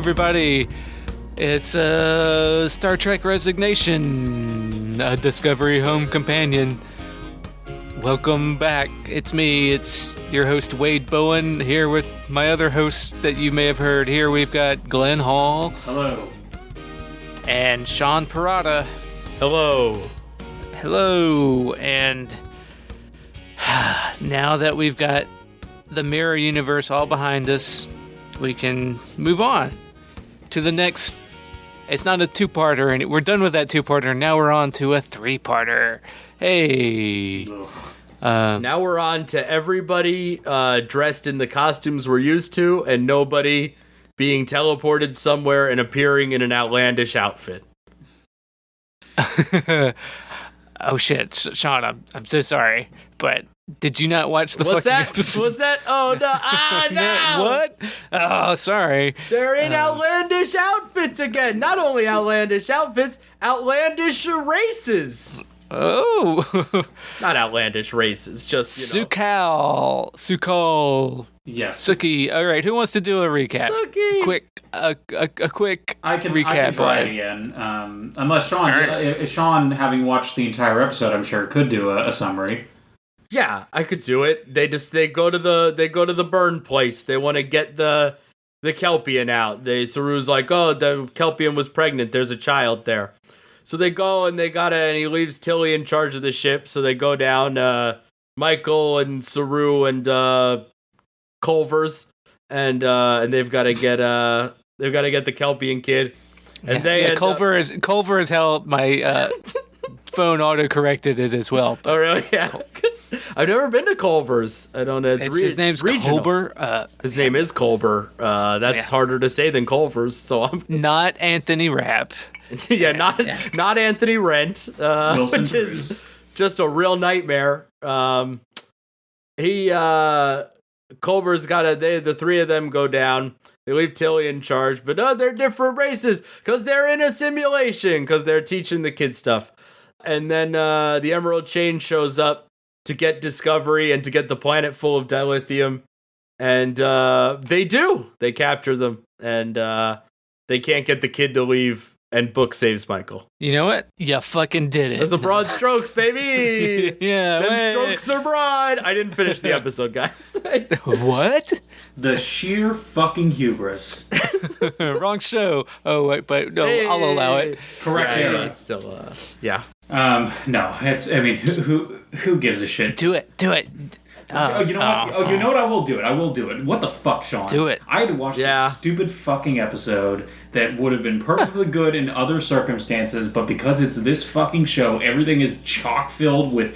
everybody. It's Star Trek Resignation, a Discovery Home Companion. Welcome back. It's me. It's your host, Wade Bowen, here with my other hosts that you may have heard. Here we've got Glen Hall. Hello. And Sean Parada. Hello. Hello. And now that we've got the mirror universe all behind us, we can move on to the next. It's not a two-parter, and we're done with that two-parter. Now we're on to a three-parter. Hey. Now we're on to everybody dressed in the costumes we're used to, and nobody being teleported somewhere and appearing in an outlandish outfit. Oh shit, Sean, I'm so sorry, but did you not watch the fucking episode? What's that? Oh no! No! What? Oh, sorry. They're in outlandish outfits again. Not only outlandish outfits, outlandish races. Oh. Not outlandish races, just, you know. Sukal. Yes. Suki. All right, who wants to do a recap? Suki. A quick I can recap. try it again. Unless Sean, right. Sean, having watched the entire episode, I'm sure could do a summary. Yeah, I could do it. They go to the burn place. They want to get the Kelpian out. Saru's like, oh, the Kelpian was pregnant. There's a child there. So they go and and he leaves Tilly in charge of the ship. So they go down, Michael and Saru and Culver's, and they've got to get the Kelpian kid. And Culver is how my phone auto-corrected it as well. Oh really? Yeah. I've never been to Culver's. I don't know. His name's regional. Colber. His name is Colber. That's harder to say than Culver's. So I'm not Anthony Rapp. Yeah, not Anthony Rent, which Cruz. is just a real nightmare. Culber's got the three of them go down. They leave Tilly in charge, but they're different races because they're in a simulation because they're teaching the kid stuff. And then the Emerald Chain shows up to get Discovery and to get the planet full of dilithium. And they capture them, and they can't get the kid to leave. And Book saves Michael. You know what? You fucking did it. That's the broad strokes, baby. Yeah. Them strokes are broad. I didn't finish the episode, guys. What? The sheer fucking hubris. Wrong show. Oh, wait, but no, I'll allow it. Correct Yeah, era. it's still, yeah. No, it's. I mean, who gives a shit? Do it. You know what? Oh, you know what? I will do it. What the fuck, Sean? Do it. I had to watch this stupid fucking episode that would have been perfectly good in other circumstances, but because it's this fucking show, everything is chock filled with,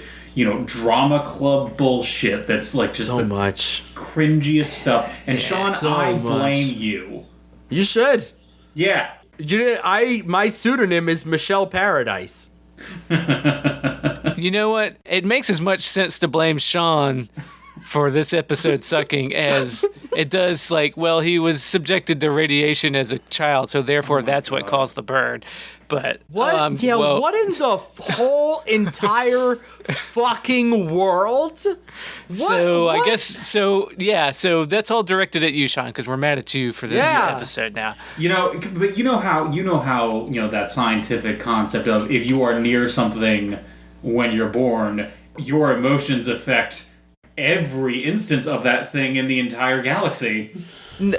drama club bullshit that's like just so much cringiest stuff. And Sean, I blame you. You should. Yeah. My pseudonym is Michelle Paradise. You know what? It makes as much sense to blame Sean for this episode sucking as it does, he was subjected to radiation as a child, so therefore that's what caused the burn. But what? What in the whole entire fucking world? I guess so. Yeah, so that's all directed at you, Sean, because we're mad at you for this episode now. But you know how that scientific concept of if you are near something when you're born, your emotions affect every instance of that thing in the entire galaxy.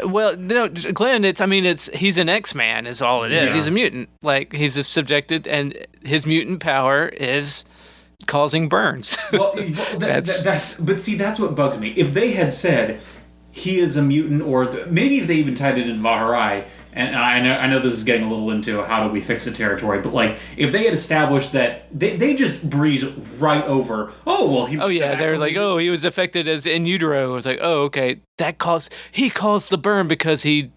Well, no, Glenn, he's an X-Man is all it is. Yes. He's a mutant. He's subjected, and his mutant power is causing burns. Well, that's what bugs me. If they had said he is a mutant, or maybe if they even tied it in Vaharai, and I know this is getting a little into how do we fix it territory, but if they had established that they just breeze right over. Oh well, they're like, oh, he was affected as in utero. It's like, oh, okay, he caused the burn because he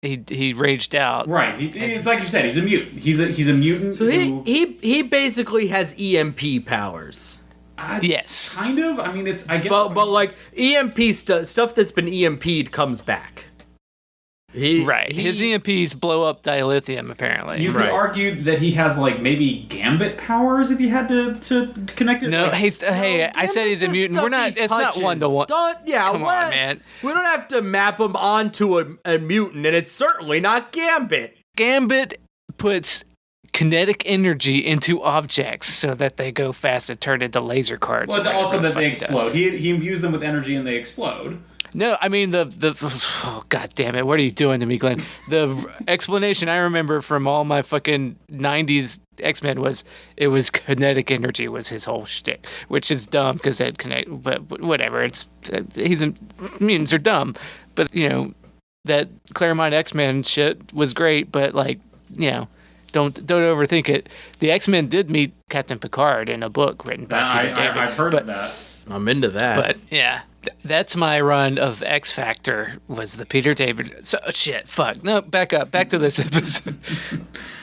raged out. Right. It's like you said, he's a mutant. He's a mutant. So he basically has EMP powers. Yes. Kind of. I mean, it's, I guess. But EMP stuff that's been EMP'd comes back. His EMPs blow up dilithium, apparently. You could argue that he has, like, maybe gambit powers if you had to connect it. No, like, I said he's a mutant. It's not one-to-one. Come on, man. We don't have to map him onto a mutant, and it's certainly not Gambit. Gambit puts kinetic energy into objects so that they go fast and turn into laser cards. Well, also that they explode. He imbues them with energy and they explode. No, I mean oh, god damn it, what are you doing to me, Glenn? The explanation I remember from all my fucking 90s X-Men was it was kinetic energy was his whole shtick, which is dumb because it connect, but whatever. Mutants are dumb, but you know that Claremont X-Men shit was great, but like you know. Don't overthink it. The X-Men did meet Captain Picard in a book written by Peter David. I've heard of that. I'm into that. But yeah, that's my run of X Factor was the Peter David. So shit, fuck. No, back up. Back to this episode.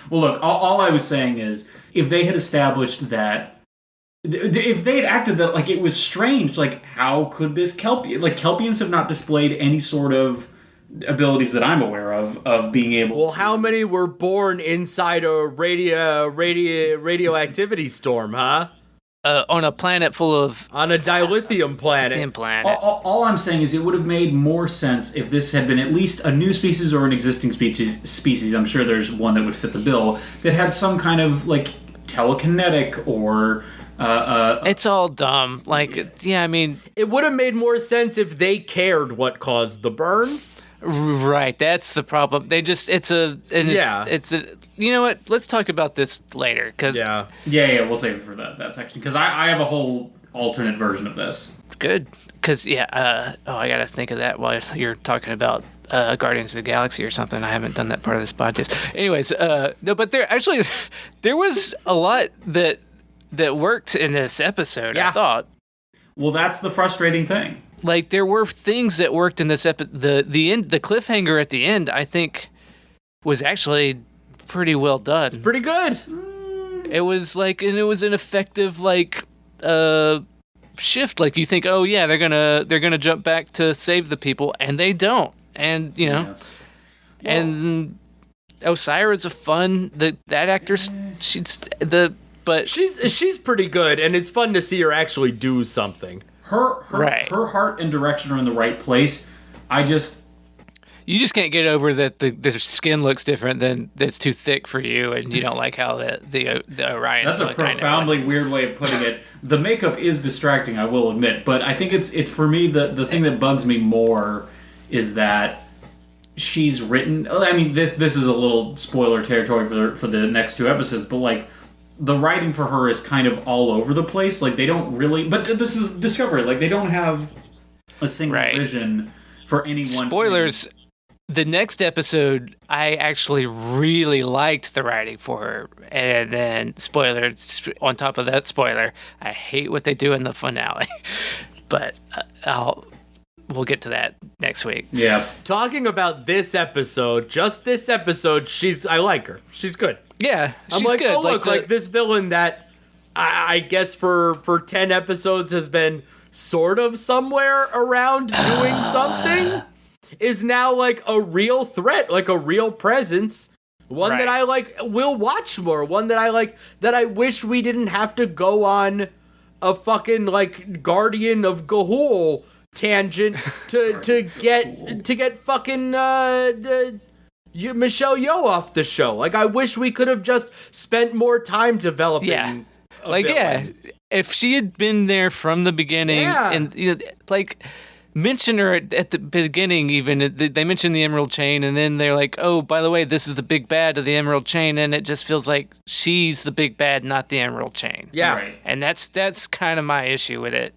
Well, look, all I was saying is if they had established that, if they had acted that like it was strange, like how could this Kelpie? Like Kelpians have not displayed any sort of abilities that I'm aware of being able. Well, how many were born inside a radioactivity storm, huh? On a planet full of on a dilithium planet. All I'm saying is it would have made more sense if this had been at least a new species or an existing species. I'm sure there's one that would fit the bill that had some kind of like telekinetic or. It's all dumb. Like, yeah, I mean, it would have made more sense if they cared what caused the burn. Right, that's the problem. They just it's a you know what? Let's talk about this later because yeah, we'll save it for that section because I have a whole alternate version of this. Good, because I gotta think of that while you're talking about Guardians of the Galaxy or something. I haven't done that part of this podcast. Anyways, no, but there was a lot that worked in this episode. I thought. Well, that's the frustrating thing. Like there were things that worked in this episode. The end, the cliffhanger at the end, I think, was actually pretty well done. It's pretty good. It was like, and it was an effective like shift. Like you think, oh yeah, they're gonna jump back to save the people, and they don't. And you know, and Osyraa is a fun that actress. She's pretty good, and it's fun to see her actually do something. Her heart and direction are in the right place. You just can't get over that the skin looks different than that's too thick for you, and you don't like how the Orions. That's a profoundly weird way of putting it. The makeup is distracting, I will admit, but I think it's for me the thing that bugs me more is that she's written. I mean, this is a little spoiler territory for the next two episodes, but like. The writing for her is kind of all over the place. Like, they don't really... But this is Discovery. Like, they don't have a single vision for any one Spoilers. thing. The next episode, I actually really liked the writing for her. And then, spoiler, on top of that spoiler, I hate what they do in the finale. But we'll get to that next week. Yeah. Talking about this episode, just this episode, I like her. She's good. Yeah, she's I'm like, good. Oh, look, like this villain that I guess for 10 episodes has been sort of somewhere around doing something is now like a real threat, like a real presence. One that I like will watch more. One that I like that I wish we didn't have to go on a fucking like Guardian of Gahul tangent to get fucking Michelle Yeoh off the show. Like, I wish we could have just spent more time developing. Yeah, if she had been there from the beginning, and like mention her at the beginning. Even they mention the Emerald Chain, and then they're like, "Oh, by the way, this is the big bad of the Emerald Chain," and it just feels like she's the big bad, not the Emerald Chain. Yeah, and that's kind of my issue with it.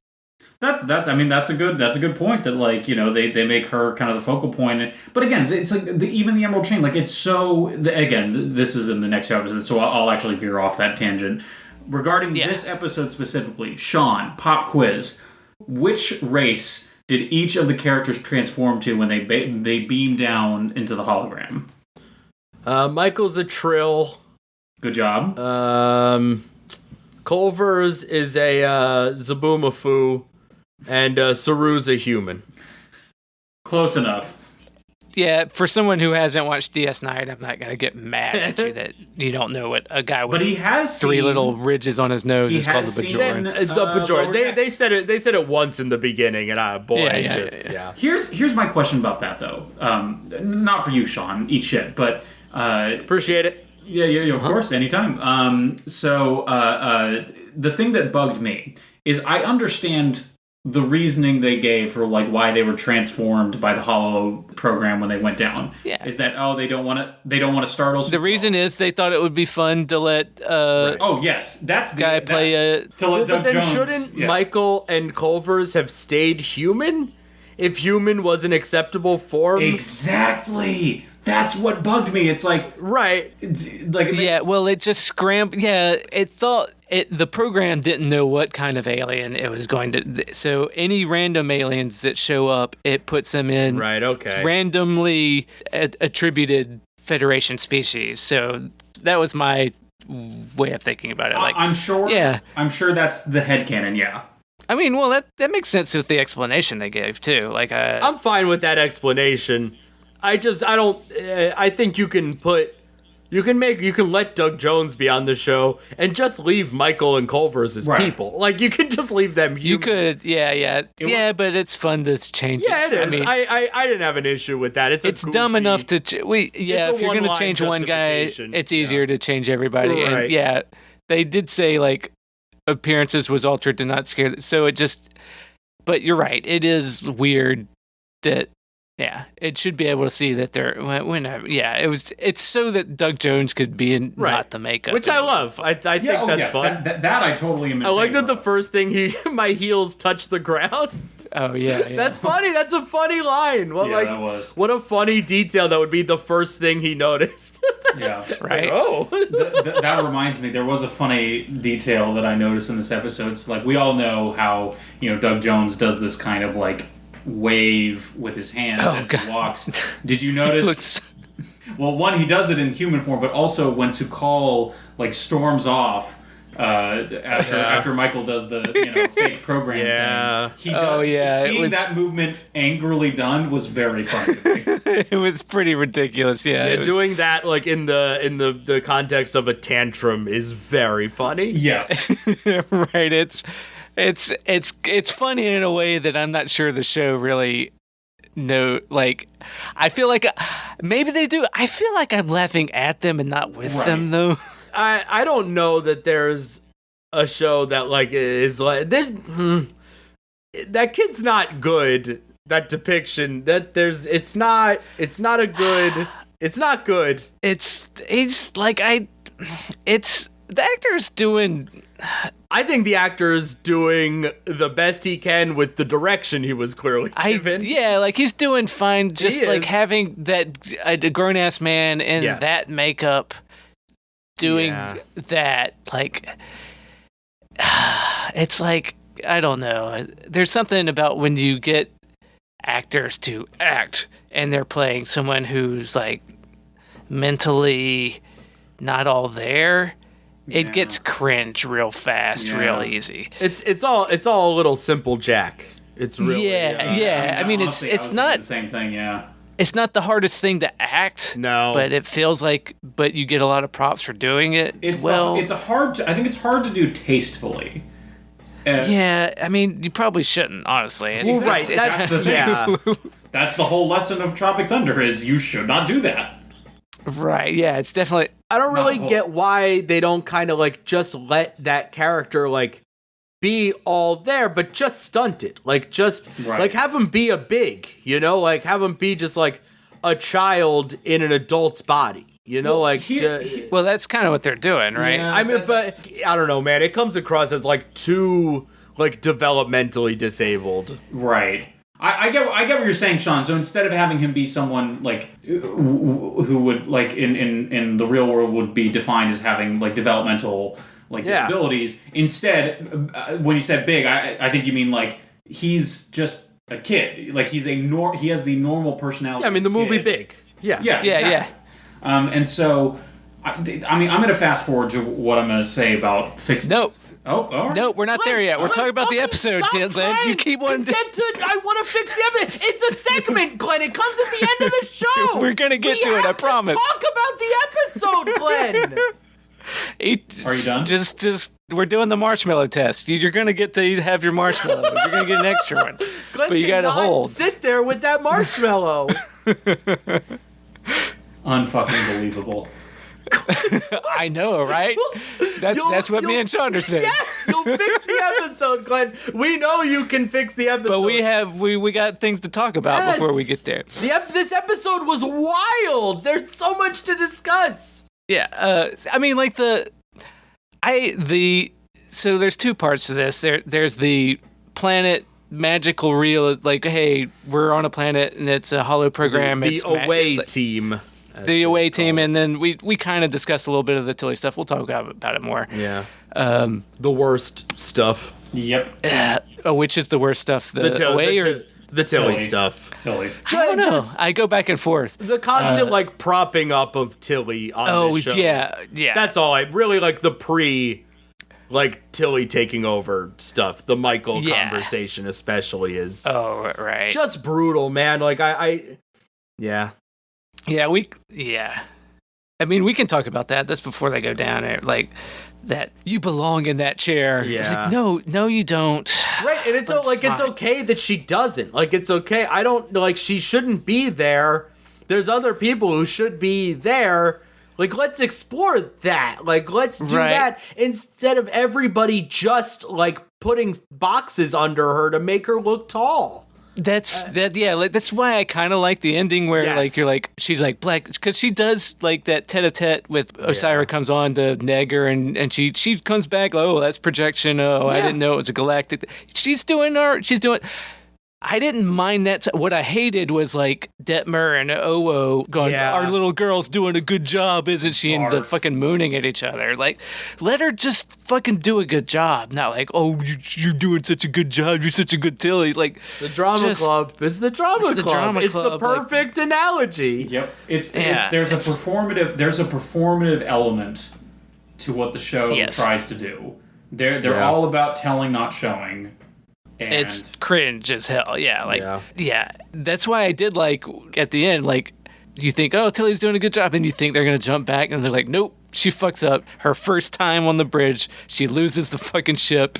That's I mean that's a good point that like you know they make her kind of the focal point, but again it's like even the Emerald Chain, like it's so again this is in the next episode, so I'll actually veer off that tangent regarding this episode specifically. Sean, pop quiz: which race did each of the characters transform to when they beam down into the hologram? Michael's a Trill. Good job. Culver's is a Zaboomafoo. And Saru's a human. Close enough. Yeah, for someone who hasn't watched DS9, I'm not gonna get mad at you that you don't know what a guy with But he has three little ridges on his nose is called the Bajoran. The Bajoran. They said it. They said it once in the beginning, and Here's my question about that though. Not for you, Sean. Eat shit, but appreciate it. Yeah, of course, anytime. So the thing that bugged me is I understand the reasoning they gave for like why they were transformed by the Hollow program when they went down. Yeah. Is that they don't want to startle Sukal. The reason is they thought it would be fun to let Oh yes, that's the guy play to let Doug But then Jones, shouldn't Michael and Culver's have stayed human if human was an acceptable form? Exactly. That's what bugged me. It's like right. Well, it just scrambled. Yeah, it thought the program didn't know what kind of alien it was going to. So any random aliens that show up, it puts them in randomly attributed Federation species. So that was my way of thinking about it. Like I'm sure. Yeah, I'm sure that's the headcanon. Yeah. I mean, well, that makes sense with the explanation they gave too. Like, I'm fine with that explanation. I think you can let Doug Jones be on the show and just leave Michael and Culver's as people. Like, you can just leave them human. You could, yeah, but it's fun to change it. Yeah, it is. I mean, I didn't have an issue with that. It's dumb enough to, if you're going to change one guy, it's easier to change everybody. Right. And yeah, they did say, like, appearances was altered to not scare, so it just, but you're right, it is weird that, yeah, it should be able to see that they're whenever. Yeah, it's so that Doug Jones could be in not the makeup, which I love. I think that's fun. That I totally am. I like that the first thing my heels touch the ground. Oh yeah. That's funny. That's a funny line. That was. What a funny detail that would be the first thing he noticed. Yeah. Right. That reminds me. There was a funny detail that I noticed in this episode. It's like we all know how Doug Jones does this kind of like wave with his hands as he walks. Did you notice? Well, one, he does it in human form, but also when Sukal like storms off after Michael does the fake program thing. Seeing that movement angrily done was very fun to me. It was pretty ridiculous. Yeah, doing that like in the context of a tantrum is very funny. Yes, right. It's funny in a way that I'm not sure the show really like. I feel like maybe they do. I feel like I'm laughing at them and not with them though. I don't know that there's a show that like is like that kid's not good. That depiction that it's not good. The actor's doing. I think the actor's doing the best he can with the direction he was clearly given. Like he's doing fine. Just like having that a grown ass man in that makeup doing that. Like it's like I don't know. There's something about when you get actors to act and they're playing someone who's like mentally not all there. It gets cringe real fast, real easy. It's all a little simple Jack. It's really I mean, it's not the same thing. Yeah, it's not the hardest thing to act. No, but it feels like. But you get a lot of props for doing it. I think it's hard to do tastefully. I mean, you probably shouldn't, honestly. Well, right. That's the thing. That's the whole lesson of Tropic Thunder is you should not do that. Right, yeah, it's definitely... I don't really get why they don't kind of, like, just let that character, like, be all there, but just stunt it. Like, just, like, have him be a big, Like, have him be just, like, a child in an adult's body. Well, well, that's kind of what they're doing, right? Yeah, I mean, but, I don't know, man. It comes across as, like, too, like, developmentally disabled. Right. I get what you're saying, Sean. So instead of having him be someone like who would like in the real world would be defined as having like developmental like disabilities, instead when you said big, I think you mean like he's just a kid. Like he has the normal personality. Yeah, I mean the movie Big. Yeah. Exactly. And so I mean, I'm going to fast forward to what I'm going to say about fixing. Nope. Oh, all right. No, we're not there yet. We're talking about the episode, Stop Glenn. You keep wanting to... I want to fix the episode. It's a segment, Glenn. It comes at the end of the show. We're going to get to it, I promise. Talk about the episode, Glenn. Are you done? Just, we're doing the marshmallow test. You're going to get to have your marshmallow. You're going to get an extra one. Glenn, but you got to hold. Sit there with that marshmallow. Unfucking believable. I know, right? That's what me and Chandra said. Yes, you'll fix the episode, Glenn. We know you can fix the episode. But we got things to talk about before we get there. This episode was wild. There's so much to discuss. Yeah, I mean, like so there's two parts to this. There's the planet magical reel, like, hey, we're on a planet and it's a hollow program. The away team. The away team, and then we kind of discussed a little bit of the Tilly stuff. We'll talk about it more. Yeah. The worst stuff. Yep. Which is the worst stuff? The away or the Tilly stuff? Tilly. I don't know. I go back and forth. The constant propping up of Tilly on this show. yeah. That's all. I really like the Tilly taking over stuff. The Michael conversation especially is. Oh right. Just brutal, man. Yeah. Yeah, I mean, we can talk about that. That's before they go down there. Like, that you belong in that chair. Yeah. It's like, no, you don't. Right, and it's it's okay that she doesn't. It's okay. I don't, she shouldn't be there. There's other people who should be there. Let's explore that. Let's do that instead of everybody just, putting boxes under her to make her look tall. That's why I kind of like the ending where she's like black, because she does that tete-a-tete with Osyraa comes on to neg her, and she comes back, that's projection, I didn't know it was a galactic she's doing. I didn't mind that. What I hated was Detmer and Owo going, our little girl's doing a good job, isn't she? And the fucking mooning at each other. Let her just fucking do a good job. Not you're doing such a good job. You're such a good Tilly. It's the drama club. It's the drama club. It's the perfect analogy. Yep. There's a performative element to what the show tries to do. They're all about telling, not showing. And it's cringe as hell. Yeah. That's why I did at the end, you think, Tilly's doing a good job, and you think they're going to jump back, and they're like, nope, she fucks up. Her first time on the bridge, she loses the fucking ship.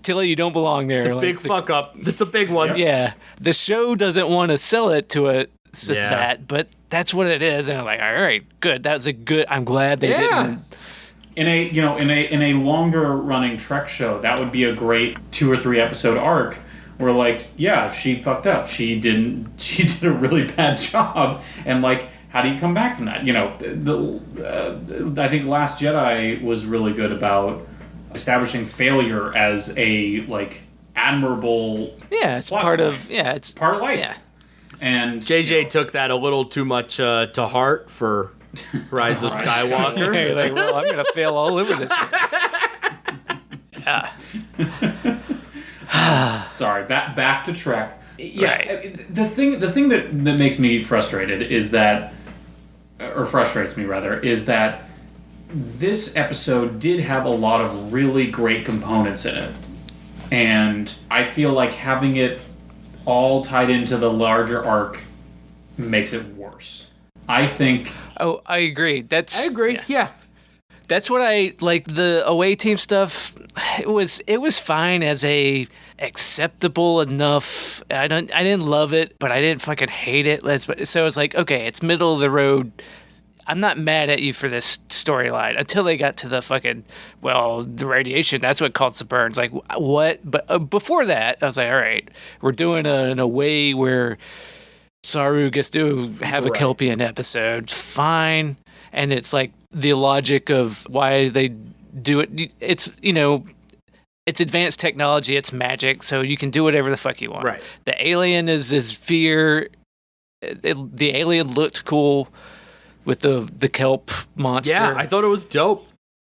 Tilly, you don't belong there. It's a big fuck up. It's a big one. Yeah. The show doesn't want to sell it to it. It's just that, but that's what it is. And I'm like, all right, good. That was I'm glad they didn't. In a longer running Trek show, that would be a great 2 or 3 episode arc where she fucked up. She did a really bad job, and how do you come back from that? I think Last Jedi was really good about establishing failure as a admirable. Yeah, it's part of life. Yeah. And JJ took that a little too much to heart for Rise of Skywalker. Hey, I'm gonna fail all over this. Sorry, back to Trek. Yeah, right. The thing that makes me frustrated is that, or frustrates me rather, is that this episode did have a lot of really great components in it, and I feel like having it all tied into the larger arc makes it worse. I think. Oh, I agree. I agree. Yeah. That's what I like. The away team stuff. It was fine as a acceptable enough. I didn't love it, but I didn't fucking hate it. So it's okay, it's middle of the road. I'm not mad at you for this storyline until they got to the fucking the radiation. That's what caused the burns. What? But before that, I was like, all right, we're doing an away where Saru gets to have a Kelpian episode. Fine. And it's the logic of why they do it. It's, it's advanced technology. It's magic. So you can do whatever the fuck you want. Right. The alien is fear. The alien looked cool with the kelp monster. Yeah, I thought it was dope.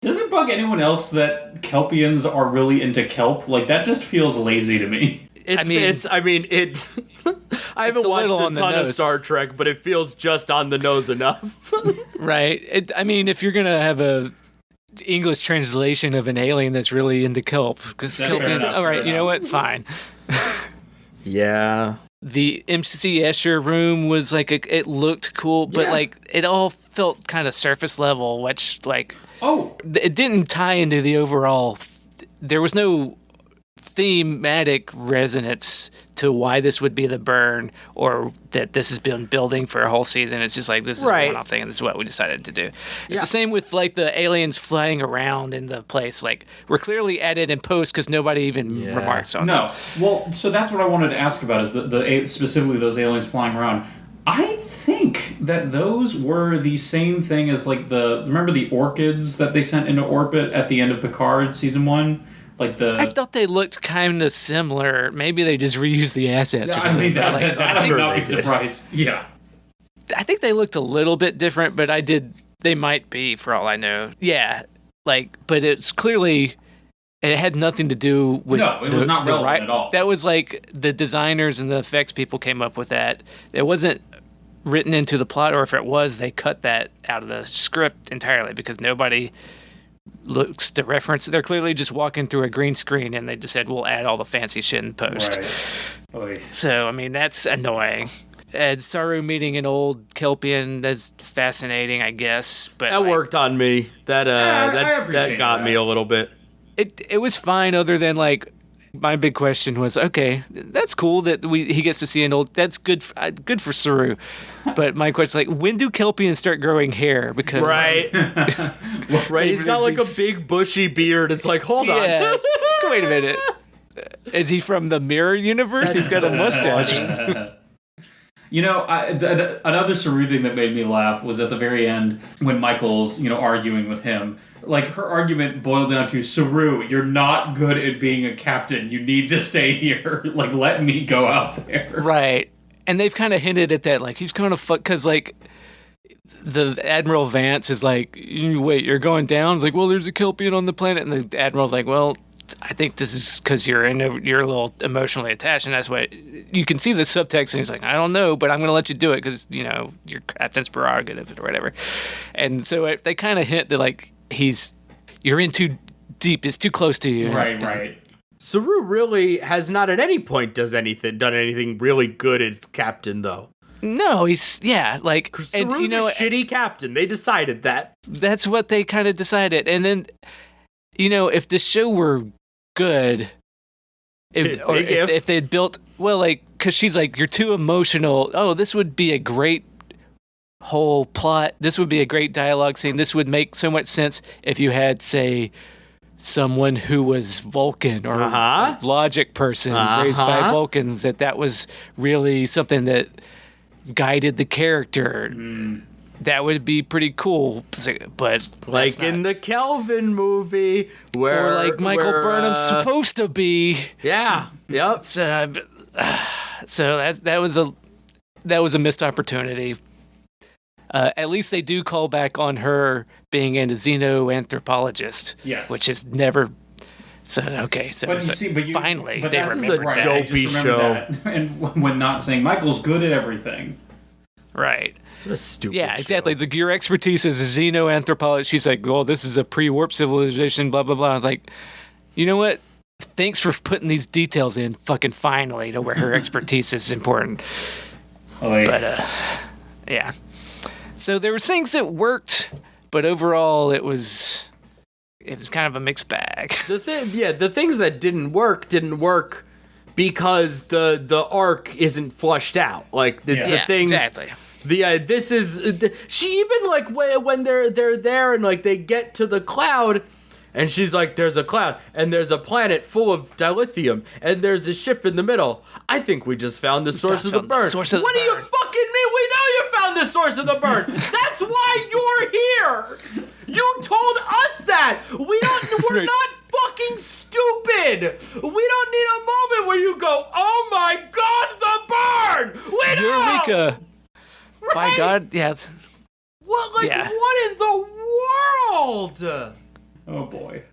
Does it bug anyone else that Kelpians are really into kelp? That just feels lazy to me. I I haven't watched a ton of Star Trek, but it feels just on the nose enough. Right. I mean, if you're going to have a English translation of an alien that's really into kelp. All right, you know what? Fine. Yeah. The MC Escher room was like, it looked cool, but like it all felt kind of surface level, which like, it didn't tie into the overall. There was no thematic resonance to why this would be the burn or that this has been building for a whole season. It's just like, this is a one-off thing and this is what we decided to do. It's the same with like the aliens flying around in the place. Like, we're clearly added in post because nobody even remarks on it. Well, so that's what I wanted to ask about is the specifically those aliens flying around. I think that those were the same thing as like remember the orchids that they sent into orbit at the end of Picard season 1? I thought they looked kind of similar. Maybe they just reused the assets. I mean, that would not be surprised. Yeah. I think they looked a little bit different, but they might be for all I know. Yeah. But it's clearly, it had nothing to do with. No, it was not relevant at all. That was like the designers and the effects people came up with that. It wasn't written into the plot, or if it was, they cut that out of the script entirely because nobody looks to reference. They're clearly just walking through a green screen and they just said, we'll add all the fancy shit in post. Right. So, I mean, that's annoying. Saru meeting an old Kelpian, that's fascinating, I guess. But that worked on me. That got me a little bit. It was fine, other than like, my big question was, okay, that's cool that he gets to see an old. That's good for Saru. But my question is like, when do Kelpians start growing hair? Because right. He's got like a big bushy beard. It's like, hold on. Wait a minute. Is he from the Mirror universe? He's got a mustache. You know, another Saru thing that made me laugh was at the very end when Michael's arguing with him. Like, her argument boiled down to, Saru, you're not good at being a captain. You need to stay here. Like, let me go out there. Right. And they've kind of hinted at that. Like, he's kind of because, like, the Admiral Vance is like, wait, you're going down? It's like, well, there's a Kelpian on the planet. And the Admiral's like, well, I think this is because you're a little emotionally attached. And that's what you can see the subtext. And he's like, I don't know, but I'm going to let you do it because, your captain's prerogative or whatever. And so they kind of hint that, like, you're in too deep. It's too close to you. Right. Saru really has not at any point done anything really good as captain, though. No, Saru's a shitty captain. They decided that. That's what they kind of decided. And then, if the show were good, if they'd built, because she's like, you're too emotional. Oh, this would be a great whole plot. This would be a great dialogue scene. This would make so much sense if you had, say, someone who was Vulcan or a logic person raised by Vulcans, that was really something that guided the character. That would be pretty cool. But like in the Kelvin movie, where or like Michael Burnham's supposed to be. Yeah. Yep. So that was a missed opportunity. At least they do call back on her being a xenoanthropologist. Yes. Which is never. So, okay. So, finally, they remembered that. Dopey show. That. And when not saying Michael's good at everything. Right. What a stupid Yeah, exactly. show. Like, your expertise is a xenoanthropologist. She's like, well, this is a pre-warp civilization, blah, blah, blah. I was like, you know what? Thanks for putting these details in, fucking finally, to where her expertise is important. But, yeah. So there were things that worked, but overall it was kind of a mixed bag. The things that didn't work because the arc isn't flushed out. Like it's the things exactly. She even like when they're there and like they get to the cloud. And she's like, there's a cloud, and there's a planet full of dilithium, and there's a ship in the middle. I think we just found the source of the burn. What do you fucking mean? We know you found the source of the burn. That's why you're here. You told us that. We're not fucking stupid. We don't need a moment where you go, oh my God, the burn. We know. Eureka. Right? By God, yeah. What in the world? Oh boy.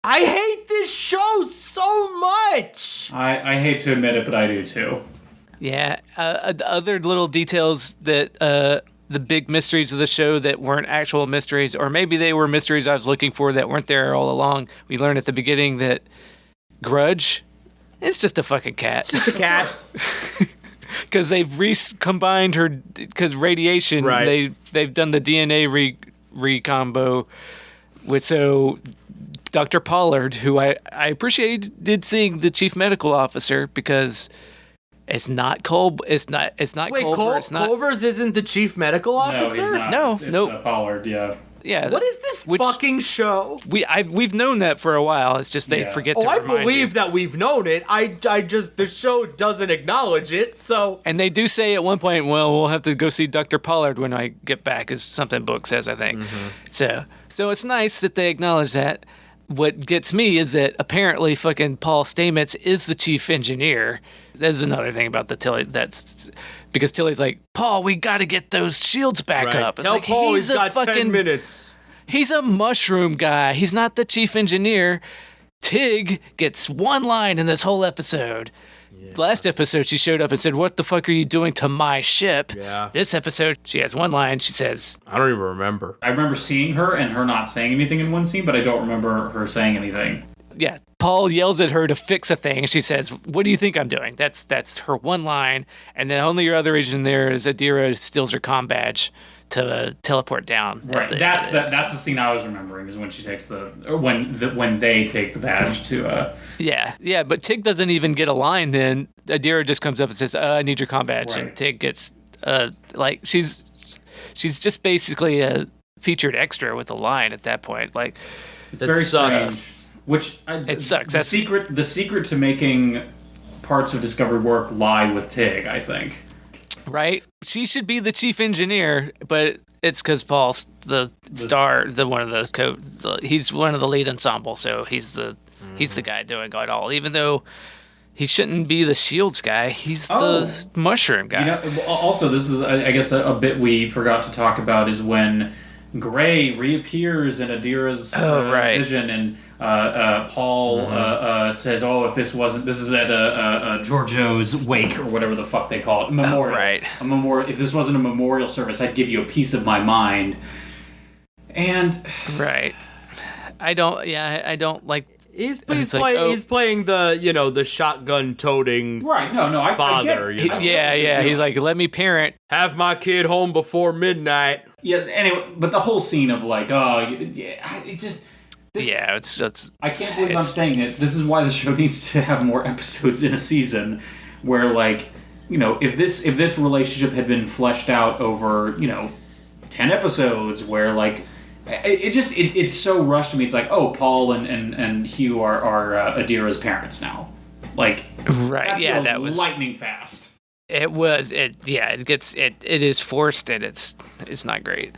I hate this show so much. I hate to admit it, but I do too. Yeah. Other little details that the big mysteries of the show that weren't actual mysteries, or maybe they were mysteries I was looking for that weren't there all along. We learned at the beginning that Grudge, it's just a fucking cat. It's just a cat. Because they've recombined her, because radiation, right. they've done the DNA recombo. So Dr. Pollard, who I appreciated seeing the chief medical officer, because it's not Culver's isn't the chief medical officer? No, he's not. It's Pollard, yeah. Yeah. What is this fucking show? We've known that for a while. It's just they forget to remind you. I believe that we've known it. I just, the show doesn't acknowledge it, so. And they do say at one point, well, we'll have to go see Dr. Pollard when I get back, is something Book says, I think. Mm-hmm. So it's nice that they acknowledge that. What gets me is that apparently fucking Paul Stamets is the chief engineer. That's another thing about the Tilly. That's because Tilly's like, Paul, we got to get those shields back up. It's Tell like, Paul he's got 10 minutes. He's a mushroom guy. He's not the chief engineer. Tig gets one line in this whole episode. Yeah. Last episode, she showed up and said, what the fuck are you doing to my ship? Yeah. This episode, she has one line. She says, I don't even remember. I remember seeing her and her not saying anything in one scene, but I don't remember her saying anything. Yeah. Paul yells at her to fix a thing, and she says, what do you think I'm doing? That's her one line. And the only other agent there is Adira steals her comm badge to teleport down. Right. That's the scene I was remembering, is when she takes when they take the badge to Yeah, but Tig doesn't even get a line then. Adira just comes up and says, I need your comm badge. Right. And Tig gets she's just basically a featured extra with a line at that point. Like, it's very sucks. strange. Which it sucks. The secret to making parts of Discovery work lie with Tig, I think. Right? She should be the chief engineer, but it's because Paul's the star, he's one of the lead ensemble, so he's the guy doing it all. Even though he shouldn't be the shields guy, he's the mushroom guy. Also, this is, I guess, a bit we forgot to talk about is when Gray reappears in Adira's vision, and Paul says, if this is at Giorgio's wake, or whatever the fuck they call it, memorial. Right. A memorial. If this wasn't a memorial service, I'd give you a piece of my mind. And right. I don't like. He's playing the shotgun toting right. No, father. I get, yeah. He's like, let me parent. Have my kid home before midnight. Yes. Anyway, but the whole scene of like, it's just. It's. I can't believe I'm saying it. This is why the show needs to have more episodes in a season, where if this relationship had been fleshed out over 10 episodes, where it's so rushed to me. It's like, Paul and Hugh are Adira's parents now. Right. That was lightning fast. It was. It is forced, and it's not great.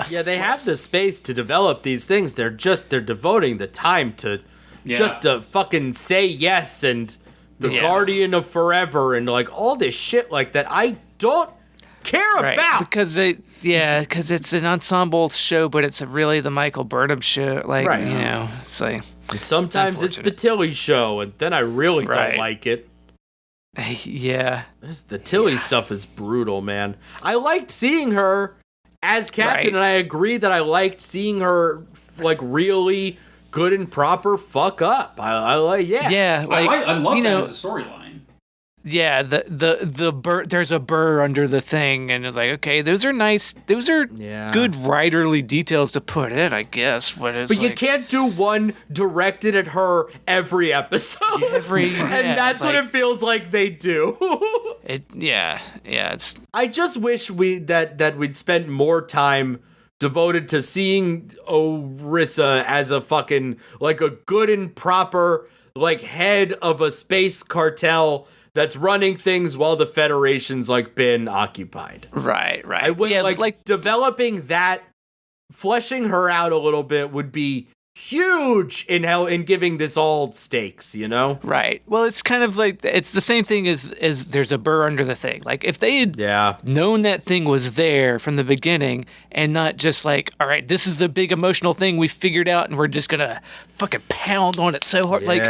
They have the space to develop these things. They're devoting the time to just to fucking say yes and the Guardian of Forever and all this shit like that. I don't care about because it's an ensemble show, but it's really the Michael Burnham show. It's like. And sometimes it's the Tilly show, and then I really don't like it. Yeah, the Tilly stuff is brutal, man. I liked seeing her as captain, and I agree that I liked seeing her really good and proper fuck up. I love that as a storyline. Yeah, the burr. There's a burr under the thing, and it's like, okay, those are nice. Those are good writerly details to put in, I guess. But you can't do one directed at her every episode. And that's what it feels like they do. It's. I just wish that we'd spent more time devoted to seeing Osyraa as a fucking a good and proper head of a space cartel that's running things while the Federation's been occupied. Right. I would developing that, fleshing her out a little bit would be huge in giving this all stakes, you know? Right. Well, it's kind of like, it's the same thing as there's a burr under the thing. Like, if they had known that thing was there from the beginning and not just like, all right, this is the big emotional thing we figured out and we're just going to fucking pound on it so hard. Like,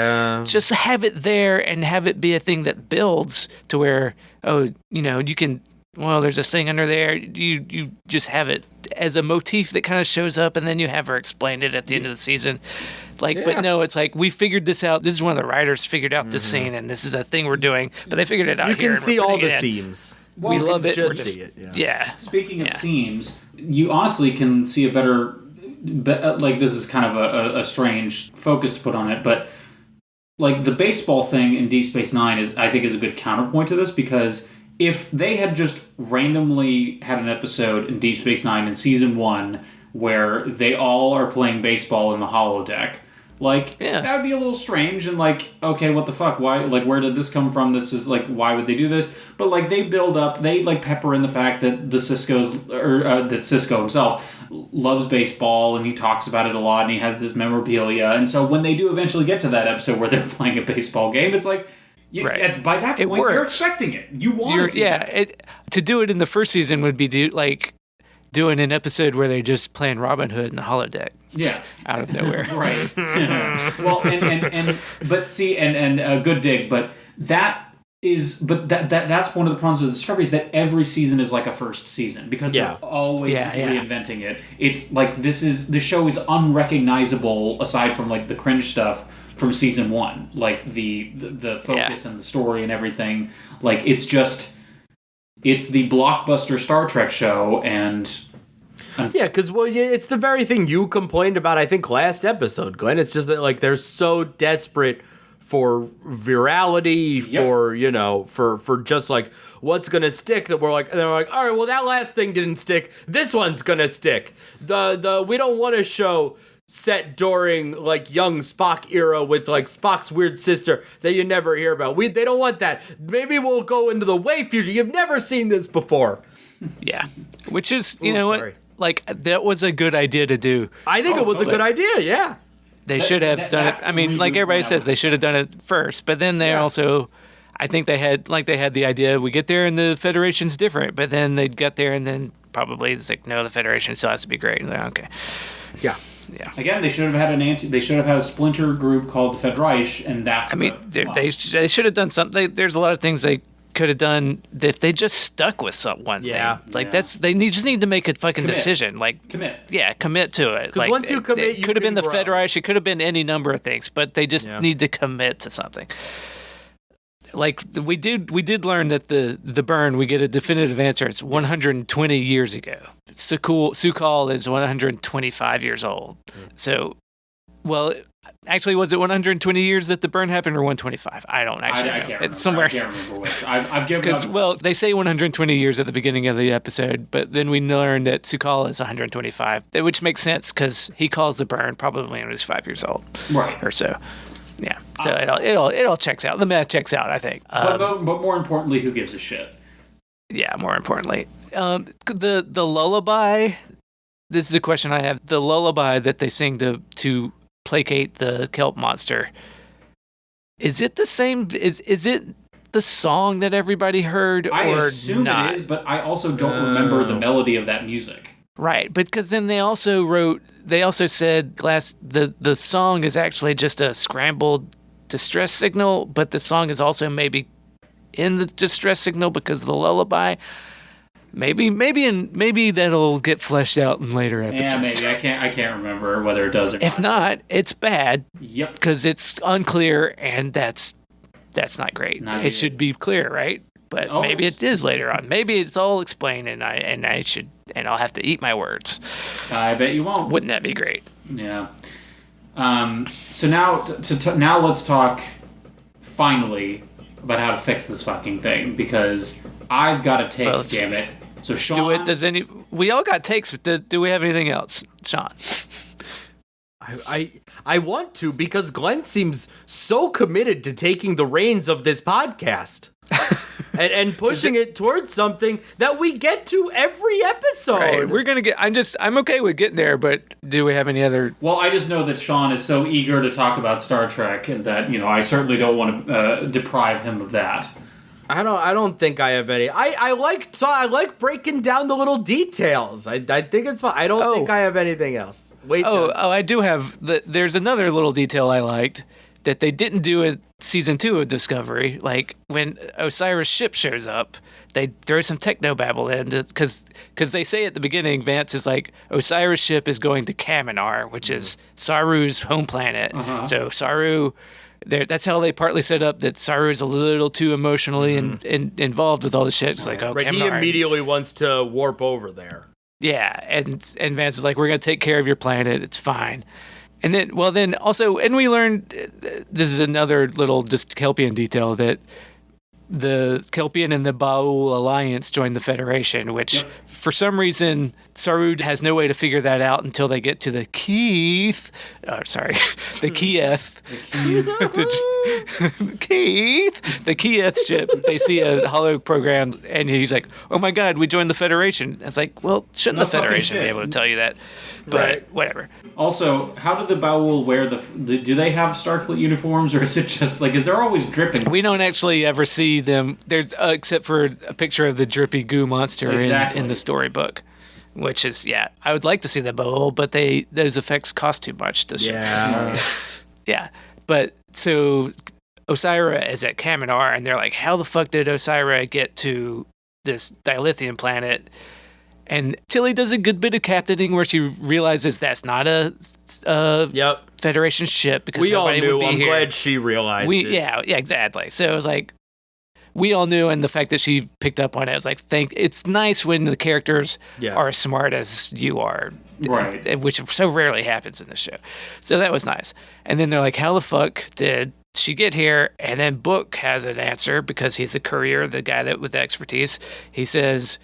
just have it there and have it be a thing that builds to where, oh, you know, you can... Well, there's this thing under there. You just have it as a motif that kind of shows up, and then you have her explain it at the end of the season. Like, but no, it's like, we figured this out. This is one of the writers figured out this scene, and this is a thing we're doing. But they figured it out. You here, can see all the seams. Well, we love it. Just see it. Yeah. Speaking of seams, you honestly can see a better. Like, this is kind of a strange focus to put on it, but like the baseball thing in Deep Space Nine I think is a good counterpoint to this, because if they had just randomly had an episode in Deep Space Nine in season 1 where they all are playing baseball in the holodeck, like, that would be a little strange and like, okay, what the fuck? Why? Like, where did this come from? This is like, why would they do this? But like, they build up, they like pepper in the fact that that Sisko himself loves baseball and he talks about it a lot and he has this memorabilia. And so when they do eventually get to that episode where they're playing a baseball game, it's like, by that point, you're expecting it. You want to see it. To do it in the first season would be doing an episode where they're just playing Robin Hood in the holodeck. Yeah. Out of nowhere. Right. Well, but see, and a good dig, but that's one of the problems with Discovery is that every season is like a first season because they're always reinventing it. It's like the show is unrecognizable aside from like the cringe stuff from season 1, like the focus and the story and everything. Like, it's the blockbuster Star Trek show, and because it's the very thing you complained about, I think, last episode, Glenn. It's just that like they're so desperate for virality, for just like what's gonna stick, that they're like, all right, well, that last thing didn't stick. This one's gonna stick. We don't want to show set during like young Spock era with like Spock's weird sister that you never hear about. They don't want that. Maybe we'll go into the way future. You've never seen this before. Yeah, which is what, like, that was a good idea to do. I think it was a good idea. Yeah, they should have done it. I mean, like everybody says, they should have done it first. But then they also, I think they had the idea, we get there and the Federation's different. But then they'd get there and then probably it's like, no, the Federation still has to be great. And they're like, okay. Yeah. Yeah. Again, they should have had They should have had a splinter group called the Fedreich, and that's. I mean, they should have done something. There's a lot of things they could have done if they just stuck with one thing. Like just need to make a fucking decision. Like commit. Yeah, commit to it. Because once you commit, it could have been the Fedreich. It could have been any number of things, but they just need to commit to something. Like we did learn that the burn, we get a definitive answer. It's 120 years ago. Sukal is 125 yeyears old. So, well, actually, was it 120 years that the burn happened, or 125? I don't actually know. Can't remember. It's somewhere. I can't remember which. I've given up. Well, they say 120 years at the beginning of the episode, but then we learn that Sukal is 125, which makes sense because he calls the burn probably when he was 5 years old, right, or so. Yeah, so it all checks out. The math checks out, I think. But more importantly, who gives a shit? Yeah, more importantly, the lullaby. This is a question I have. The lullaby that they sing to placate the kelp monster. Is it the same? Is it the song that everybody heard, I or assume not? It is, but I also don't remember the melody of that music. Right, because then they also said the song is actually just a scrambled distress signal, but the song is also maybe in the distress signal because of the lullaby. Maybe that'll get fleshed out in later episodes. Yeah, maybe. I can't remember whether it does or not. If not, it's bad. Yep. Because it's unclear, and that's not great. It should be clear, right? But maybe it is later on. Maybe it's all explained, and I'll have to eat my words. I bet you won't. Wouldn't that be great? Yeah. So now let's talk finally about how to fix this fucking thing, because I've got a take. Damn it! So Sean, we all got takes. Do we have anything else, Sean? I want to, because Glenn seems so committed to taking the reins of this podcast. and pushing it towards something that we get to every episode. Right, we're gonna get. I'm okay with getting there, but do we have any other? Well, I just know that Sean is so eager to talk about Star Trek, and that I certainly don't want to deprive him of that. I don't think I have any. I like breaking down the little details. I think it's fun. I don't think I have anything else. Wait. I do have. There's another little detail I liked that they didn't do in season 2 of Discovery. Like when Osyra's ship shows up, they throw some technobabble in because they say at the beginning, Vance is like, Osyra's ship is going to Kaminar, which is Saru's home planet. So Saru. That's how they partly set up that Saru's a little too emotionally involved with all the shit. It's like, oh, right. He immediately wants to warp over there. Yeah, and Vance is like, we're gonna take care of your planet. It's fine. And then also, and we learned this is another little just Kelpian detail that the Kelpian and the Baul alliance joined the Federation, which for some reason Saru has no way to figure that out until they get to the Keith. The Kieth. The Kieth ship. They see a holo program, and he's like, "Oh my God, we joined the Federation." It's like, well, shouldn't the Federation be able to tell you that? But whatever. Also, how do the Baul wear do they have Starfleet uniforms, or is it just like, is there always dripping? We don't actually ever see them. There's except for a picture of the drippy goo monster in the storybook, which is I would like to see the Baul, but those effects cost too much to show. Yeah. But so Osyraa is at Kaminar, and they're like, how the fuck did Osyraa get to this dilithium planet? And Tilly does a good bit of captaining where she realizes that's not a Federation ship because we all knew. Would be I'm here. glad she realized it. Yeah, exactly. So it was like, we all knew, and the fact that she picked up on it, I was like, it's nice when the characters are as smart as you are. Right. Which so rarely happens in this show. So that was nice. And then they're like, how the fuck did she get here? And then Book has an answer because he's the courier, the guy with the expertise. He says,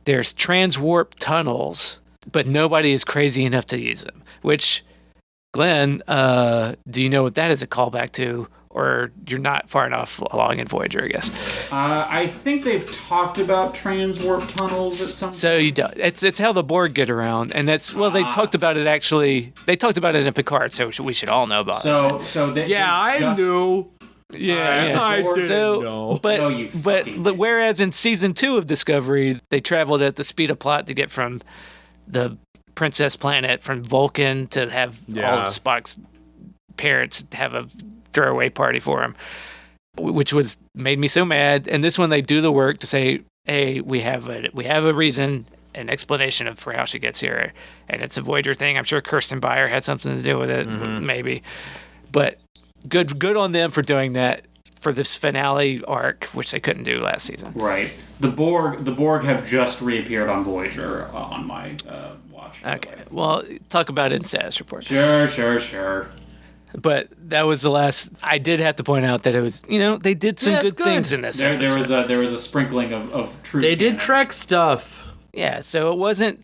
there's transwarp tunnels, but nobody is crazy enough to use them. Which, Glenn, do you know what that is a callback to? Or you're not far enough along in Voyager, I guess. I think they've talked about transwarp tunnels at some point. So you don't. It's how the Borg get around, and that's they talked about it actually. They talked about it in Picard, so we should all know about it. I knew. I didn't know. But whereas in season 2 of Discovery, they traveled at the speed of plot to get from the Princess Planet from Vulcan to have all of Spock's parents have a throwaway party for him, which made me so mad. And this one, they do the work to say, hey, we have a reason, an explanation for how she gets here, and it's a Voyager thing. I'm sure Kirsten Beyer had something to do with it, maybe. But good on them for doing that for this finale arc, which they couldn't do last season. Right. The Borg have just reappeared on Voyager on my watch. Okay. Well, talk about it in status report. Sure. But that was the last. I did have to point out that it was, they did some good things in this. There was a sprinkling of truth. They did Trek stuff. Yeah, so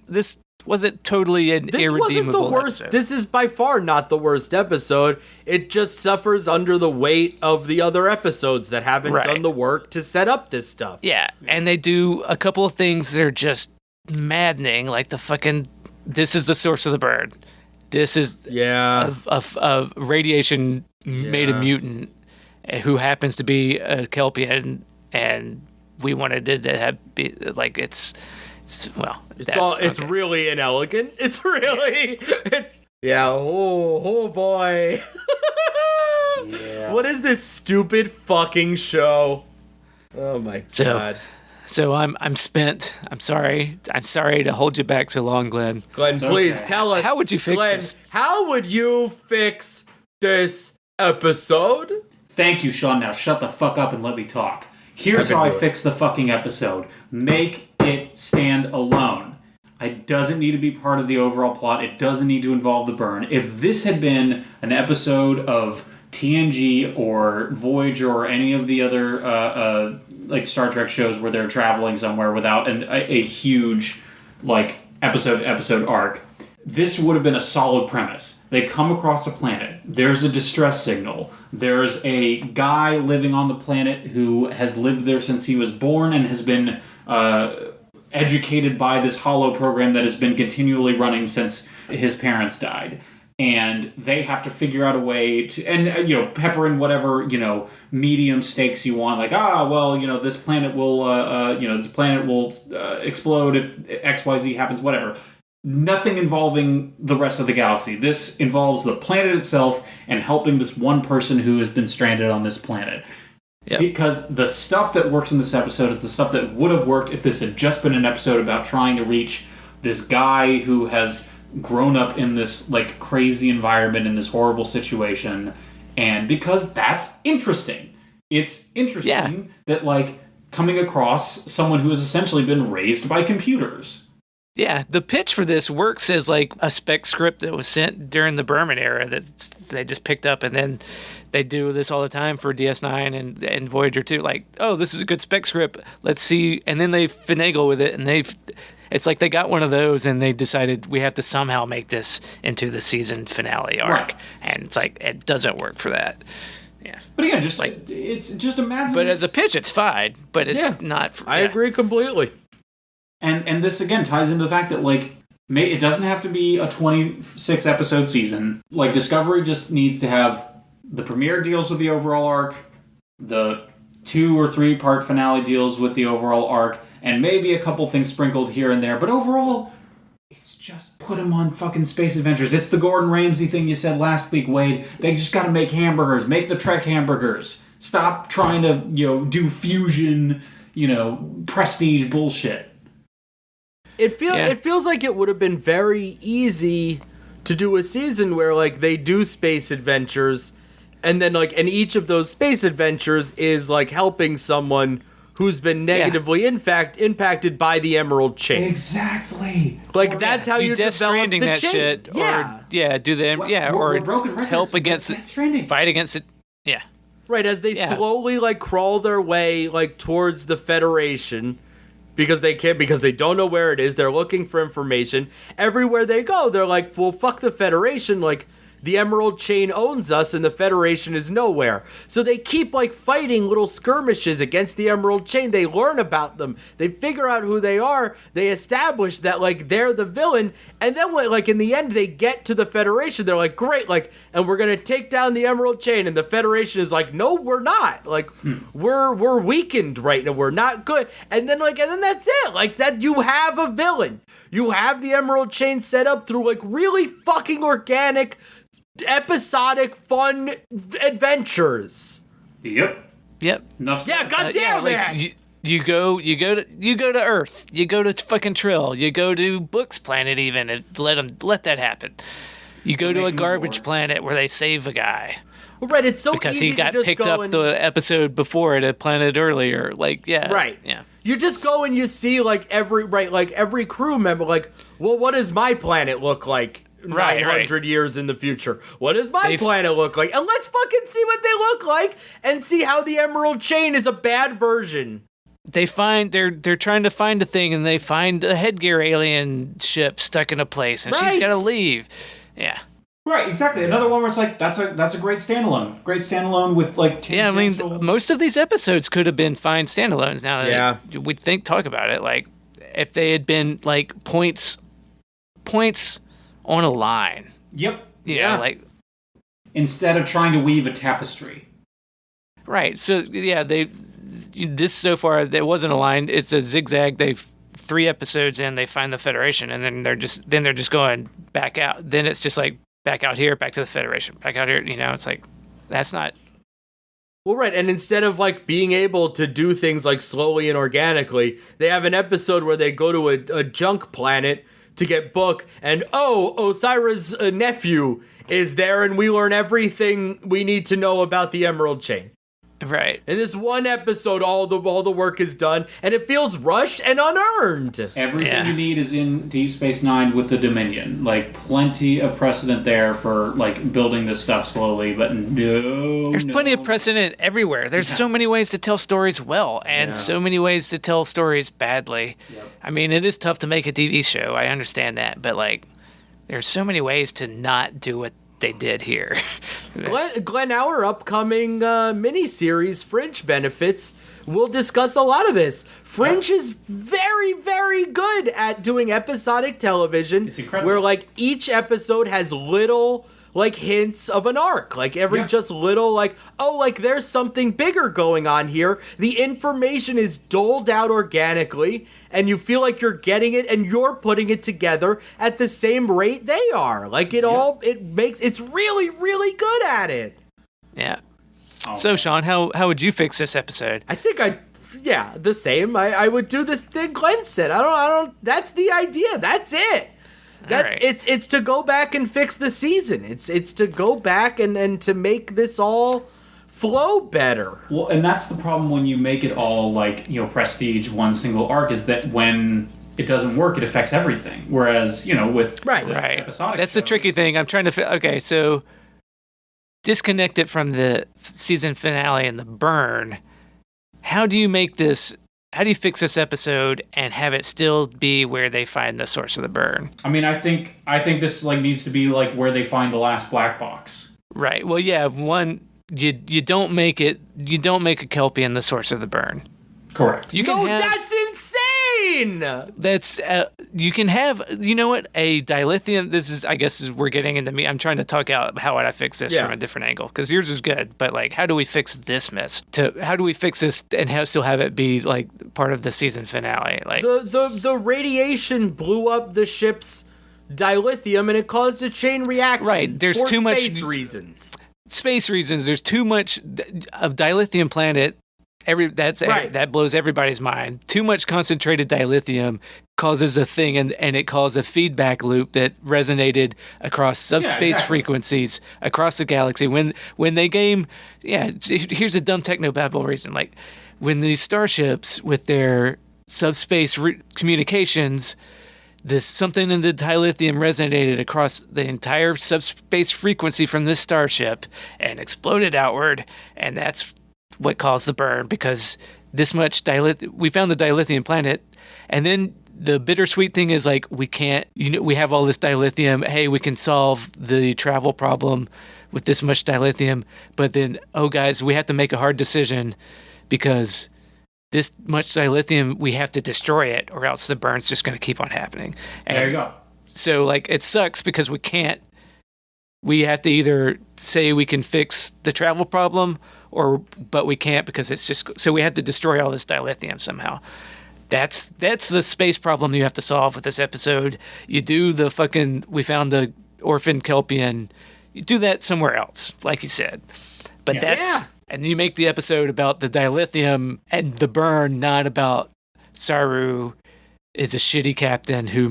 this wasn't totally an irredeemable wasn't the worst. episode. This is by far not the worst episode. It just suffers under the weight of the other episodes that haven't done the work to set up this stuff. Yeah, and they do a couple of things that are just maddening, like the fucking. This is the source of the bird. This is a radiation made a mutant who happens to be a Kelpian, and we wanted it to have be like it's really inelegant. It's really oh boy. What is this stupid fucking show? Oh my god. So I'm spent. I'm sorry. I'm sorry to hold you back so long, Glenn. Glenn, please tell us. How would you fix this? How would you fix this episode? Thank you, Sean. Now shut the fuck up and let me talk. Here's how I fix the fucking episode. Make it stand alone. It doesn't need to be part of the overall plot. It doesn't need to involve the burn. If this had been an episode of TNG or Voyager or any of the other like Star Trek shows where they're traveling somewhere without a huge like episode arc, this would have been a solid premise. They come across a planet. There's a distress signal. There's a guy living on the planet who has lived there since he was born and has been educated by this holo program that has been continually running since his parents died. And they have to figure out a way to, and pepper in whatever medium stakes you want. Like, this planet will explode if XYZ happens. Whatever. Nothing involving the rest of the galaxy. This involves the planet itself and helping this one person who has been stranded on this planet. Yep. Because the stuff that works in this episode is the stuff that would have worked if this had just been an episode about trying to reach this guy who has grown up in this like crazy environment in this horrible situation. And because that's interesting. It's interesting that like coming across someone who has essentially been raised by computers. Yeah, the pitch for this works as like a spec script that was sent during the Berman era that they just picked up, and then they do this all the time for DS9 and Voyager 2. Like, oh, this is a good spec script. Let's see, and then they finagle with it, and it's like they got one of those, and they decided we have to somehow make this into the season finale arc, right. And it's like it doesn't work for that. Yeah, but again, just like it's just imagine. But as a pitch, it's fine. But it's not. I agree completely. And this, again, ties into the fact that, like, it doesn't have to be a 26-episode season. Like, Discovery just needs to have the premiere deals with the overall arc, the 2 or 3 part finale deals with the overall arc, and maybe a couple things sprinkled here and there. But overall, it's just put them on fucking space adventures. It's the Gordon Ramsay thing you said last week, Wade. They just gotta make hamburgers. Make the Trek hamburgers. Stop trying to, do fusion, prestige bullshit. It feels like it would have been very easy to do a season where like they do space adventures, and then like and each of those space adventures is like helping someone who's been negatively impacted by the Emerald Chain. Exactly. Like that's how you Death develop Stranding the that chain. shit, or help against it, fight against it. Yeah. Right, as they slowly like crawl their way like towards the Federation. Because they can't, because they don't know where it is. They're looking for information. Everywhere they go, they're like, well, fuck the Federation. Like, the Emerald Chain owns us and the Federation is nowhere. So they keep, like, fighting little skirmishes against the Emerald Chain. They learn about them. They figure out who they are. They establish that, like, they're the villain. And then, like, in the end, they get to the Federation. They're like, great, like, and we're going to take down the Emerald Chain. And the Federation is like, no, we're not. Like, we're weakened right now. We're not good. And then, like, and then that's it. Like, that you have a villain. You have the Emerald Chain set up through, like, really fucking organic, episodic, fun adventures. Yep. Enough. Yeah, goddamn it. You go to Earth. You go to fucking Trill. You go to Book's planet even and let that happen. You go to a garbage planet where they save a guy. Well, right, it's so because easy he got to just picked go up the episode before at a planet earlier. Like, yeah. Right. Yeah. You just go and you see like every crew member like, well, what does my planet look like? 900 years in the future. What does my planet look like? And let's fucking see what they look like and see how the Emerald Chain is a bad version. They're trying to find a thing and they find a headgear alien ship stuck in a place and she's got to leave. Yeah. Right, exactly. Another one where it's like that's a great standalone. Great standalone with like I mean most of these episodes could have been fine standalones now that we talk about it, like if they had been like points on a line. Yep. You know, like instead of trying to weave a tapestry. Right. So this so far there wasn't a line. It's a zigzag. They've 3 episodes in, they find the Federation, and then they're just going back out. Then it's just like back out here, back to the Federation, back out here. You know, it's like that's not. Well, right, and instead of like being able to do things like slowly and organically, they have an episode where they go to a junk planet to get Book, and Osyraa's nephew is there, and we learn everything we need to know about the Emerald Chain. Right. In this one episode, all the work is done, and it feels rushed and unearned. Everything you need is in Deep Space Nine with the Dominion. Like, plenty of precedent there for, like, building this stuff slowly, but There's plenty of precedent everywhere. There's so many ways to tell stories well, and so many ways to tell stories badly. Yep. I mean, it is tough to make a TV show. I understand that, but, like, There's so many ways to not do what they did here. Glen, our upcoming miniseries, Fringe Benefits, we'll discuss a lot of this. Fringe is very, very good at doing episodic television. It's incredible. Where, like, each episode has little, like, hints of an arc. Like, just little, like, oh, like, there's something bigger going on here. The information is doled out organically, and you feel like you're getting it, and you're putting it together at the same rate they are. Like, it's really, really good at it. Yeah. So, Sean, how would you fix this episode? I think the same. I would do this thing Glenn said. I don't. That's the idea. That's it. It's to go back and fix the season. It's to go back and to make this all flow better. Well, and that's the problem when you make it all like, prestige, one single arc, is that when it doesn't work, it affects everything. Whereas, with episodic that's the tricky thing. I'm trying to okay, so disconnect it from the season finale and the burn. How do you fix this episode and have it still be where they find the source of the burn? I mean, I think this needs to be where they find the last black box. Right. Well, yeah, you don't make a Kelpian the source of the burn. Correct. That's insane. That's you can have, a dilithium. This is, I guess, we're getting into me. I'm trying to talk out how would I fix this from a different angle, because yours is good, but how do we fix this mess? How do we fix this and still have it be part of the season finale? The radiation blew up the ship's dilithium and it caused a chain reaction. Right. There's too much reasons. Space reasons. There's too much of dilithium planet. That blows everybody's mind. Too much concentrated dilithium causes a thing, and it caused a feedback loop that resonated across subspace frequencies across the galaxy. When they game, here's a dumb technobabble reason. When these starships with their subspace communications, something in the dilithium resonated across the entire subspace frequency from this starship and exploded outward, and that's what caused the burn, because this much we found the dilithium planet, and then the bittersweet thing is we can't, we have all this dilithium, hey, we can solve the travel problem with this much dilithium, but then, oh guys, we have to make a hard decision because this much dilithium, we have to destroy it or else the burn's just going to keep on happening. And there you go. So it sucks because we have to either say we can fix the travel problem, but we can't because it's just, so we have to destroy all this dilithium somehow. That's the space problem you have to solve with this episode. You do we found the orphan Kelpian, you do that somewhere else, like you said. But and you make the episode about the dilithium and the burn, not about Saru is a shitty captain who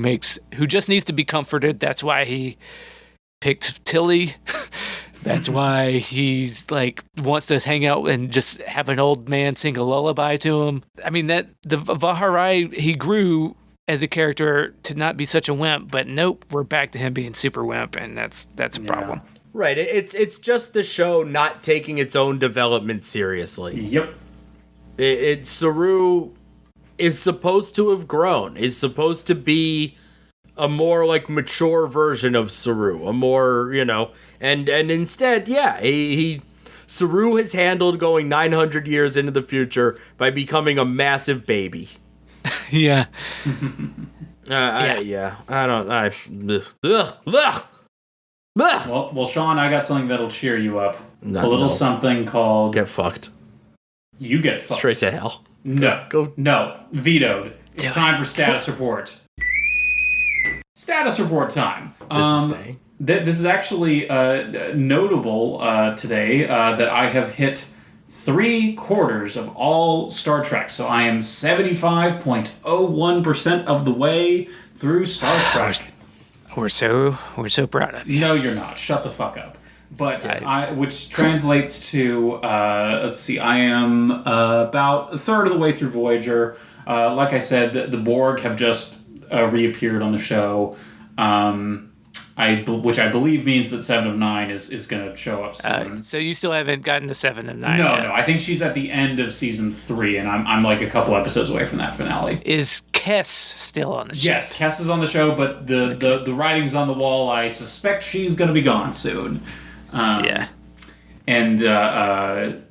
just needs to be comforted. That's why he picked Tilly. That's why he's wants to hang out and just have an old man sing a lullaby to him. I mean, that the Vaharai, he grew as a character to not be such a wimp, but nope, we're back to him being super wimp, and that's a problem. Right. It's just the show not taking its own development seriously. Yep. Saru is supposed to have grown. Is supposed to be a more mature version of Saru, a more, and instead, Saru has handled going 900 years into the future by becoming a massive baby. Yeah. Well, Sean, I got something that'll cheer you up. Something called Get fucked. You get fucked. Straight to hell. No, vetoed. It's time for status report. Status report time. This is actually notable today that I have hit 3/4 of all Star Trek. So I am 75.01% of the way through Star Trek. We're so proud of you. No, you're not. Shut the fuck up. But which translates to let's see. I am about a third of the way through Voyager. Like I said, the Borg have just reappeared on the show, which I believe means that 7 of 9 is going to show up soon. So you still haven't gotten to 7 of 9 No, yet. I think she's at the end of season 3, and I'm a couple episodes away from that finale. Is Kess still on the show? Yes, Kess is on the show, but the writing's on the wall. I suspect she's going to be gone soon. Yeah. And the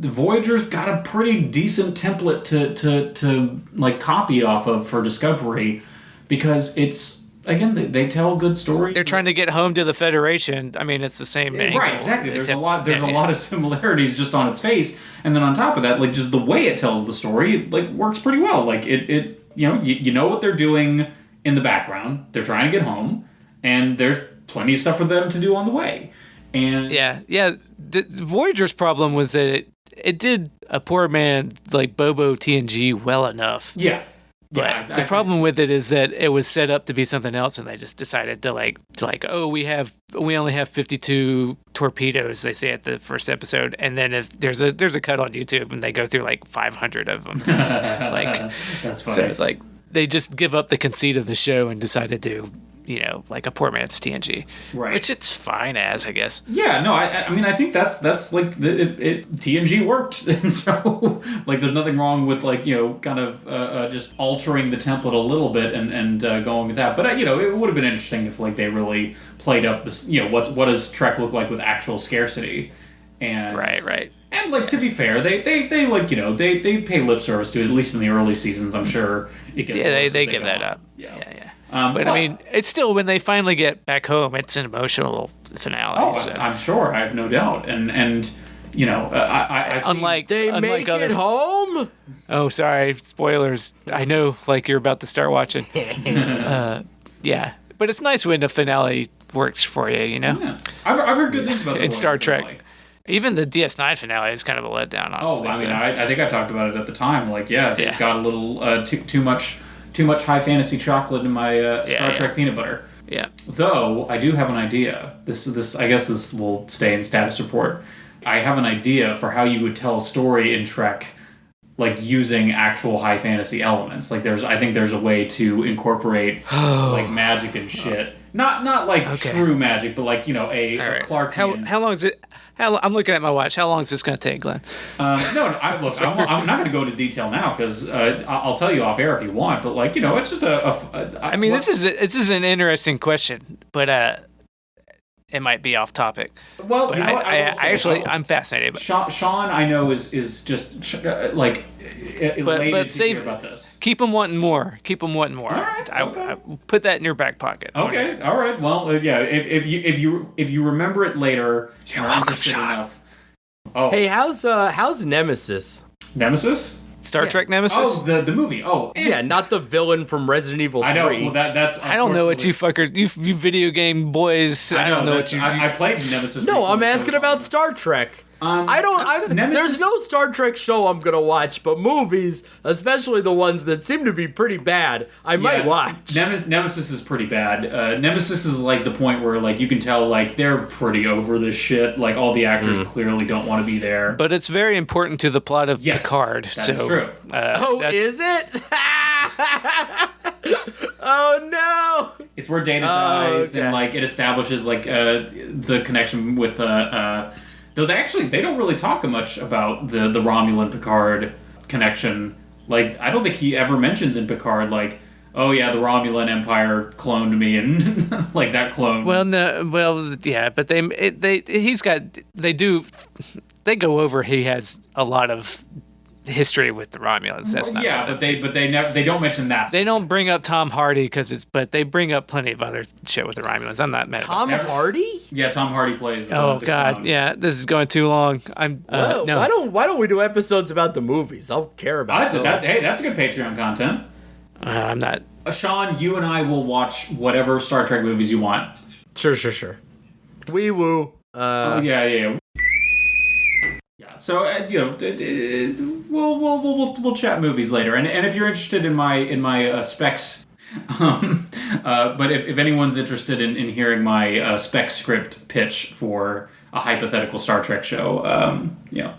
Voyager's got a pretty decent template to like copy off of for Discovery, because it's, again, they tell good stories. They're trying to get home to the Federation. I mean, it's the same angle. Right, exactly. There's a lot of similarities just on its face, and then on top of that, like, just the way it tells the story, like, works pretty well. Like, you know what they're doing in the background. They're trying to get home, and there's plenty of stuff for them to do on the way. And the Voyager's problem was that it did a poor man like Bobo TNG well enough. Yeah. But the problem with it is that it was set up to be something else, and they just decided to we only have 52 torpedoes, they say at the first episode, and then if there's a cut on YouTube and they go through like 500 of them. Like, that's funny. So it's like they just give up the conceit of the show and decided to, like a poor man's TNG, right? Which it's fine as, I guess. Yeah, no, I mean, I think that's like TNG worked, and so like there's nothing wrong with like kind of just altering the template a little bit and going with that. But it would have been interesting if like they really played up this, what does Trek look like with actual scarcity, and right. And like, to be fair, they like they pay lip service to it, at least in the early seasons. I'm sure it gets they give that up. Yeah. But I mean, it's still, when they finally get back home, it's an emotional finale. Oh, so. I'm sure. I have no doubt. And I've unlike make other it home. Oh, sorry, spoilers. I know, like, you're about to start watching. Yeah, but it's nice when the finale works for you. Yeah. I've heard good things about in Star Trek. Finale. Even the DS9 finale is kind of a letdown, honestly. Oh, I mean, I think I talked about it at the time. Like, it got a little too much high fantasy chocolate in my Star Trek peanut butter. Yeah. Though I do have an idea. This I guess this will stay in status report. I have an idea for how you would tell a story in Trek, like using actual high fantasy elements. Like I think there's a way to incorporate like magic and shit. Not like true magic, but like a Clarkian. How long is it? I'm looking at my watch. How long is this going to take, Glenn? I'm not going to go into detail now because I'll tell you off air if you want. But like it's just this is an interesting question, but it might be off topic. Well, but I'm fascinated. But Sean, I know is just like elated but to hear about this. Keep them wanting more. All right, I put that in your back pocket. Okay, all right. Well, if you remember it later, you're welcome, Sean. Enough. Oh, hey, how's Nemesis? Nemesis? Star Trek Nemesis? Oh, the movie. Oh, yeah, not the villain from Resident Evil 3. I know. Well, that's. I don't know what you fuckers, you video game boys. I don't know what you. I played Nemesis. No, recently, I'm asking about Star Trek. There's no Star Trek show I'm gonna watch, but movies, especially the ones that seem to be pretty bad, I might watch. Nemesis is pretty bad. Nemesis is like the point where like you can tell like they're pretty over this shit. Like all the actors clearly don't want to be there. But it's very important to the plot of Picard. That is true. Is it? Oh no! It's where Data dies, and like it establishes like the connection with though they don't really talk much about the Romulan Picard connection. Like I don't think he ever mentions in Picard like, oh yeah, the Romulan Empire cloned me and like that clone. But they go over he has a lot of history with the Romulans. That's not something. but they don't mention that. They don't bring up Tom Hardy but they bring up plenty of other shit with the Romulans. I'm not mad. Tom Hardy? Yeah, Tom Hardy plays. Oh the God, clone. yeah, this is going too long. No. Why don't we do episodes about the movies? I'll care about those. That's a good Patreon content. I'm not. Sean, you and I will watch whatever Star Trek movies you want. Sure. Wee woo. Yeah. So we'll chat movies later, and if you're interested in my specs, but if anyone's interested in hearing my spec script pitch for a hypothetical Star Trek show,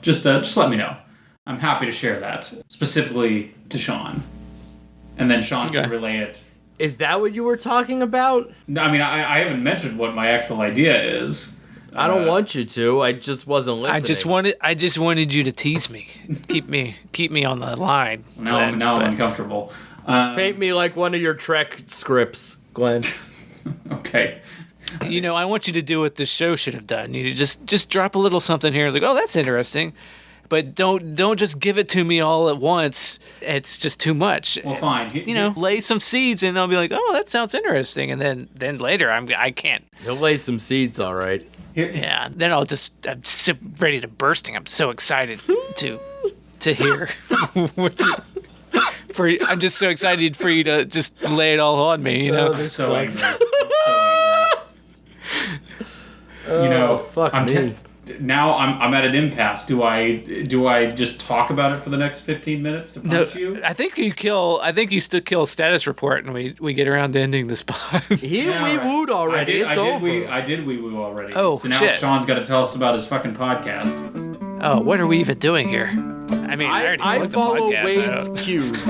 just let me know. I'm happy to share that specifically to Sean, and then Sean can relay it. Is that what you were talking about? No, I mean I haven't mentioned what my actual idea is. I don't want you to. I just wasn't listening. I just wanted you to tease me, keep me on the line. Now I'm uncomfortable. Paint me like one of your Trek scripts, Glenn. Okay. I want you to do what this show should have done. You just drop a little something here, like, oh, that's interesting, but don't just give it to me all at once. It's just too much. Well, fine. Lay some seeds, and I'll be like, oh, that sounds interesting, and then later I can't. He'll lay some seeds, all right. Yeah. Then I'm so ready to bursting. I'm so excited to hear. I'm just so excited for you to just lay it all on me. Oh, this so sucks. Fuck me. Now I'm at an impasse. Do I just talk about it for the next 15 minutes to punish you? I think you still kill status report, and we get around to ending this pod. We wooed already. It's over. I did we woo already. Oh, so now shit. Sean's got to tell us about his fucking podcast. Oh, what are we even doing here? I mean, I follow the podcast, Wade's cues.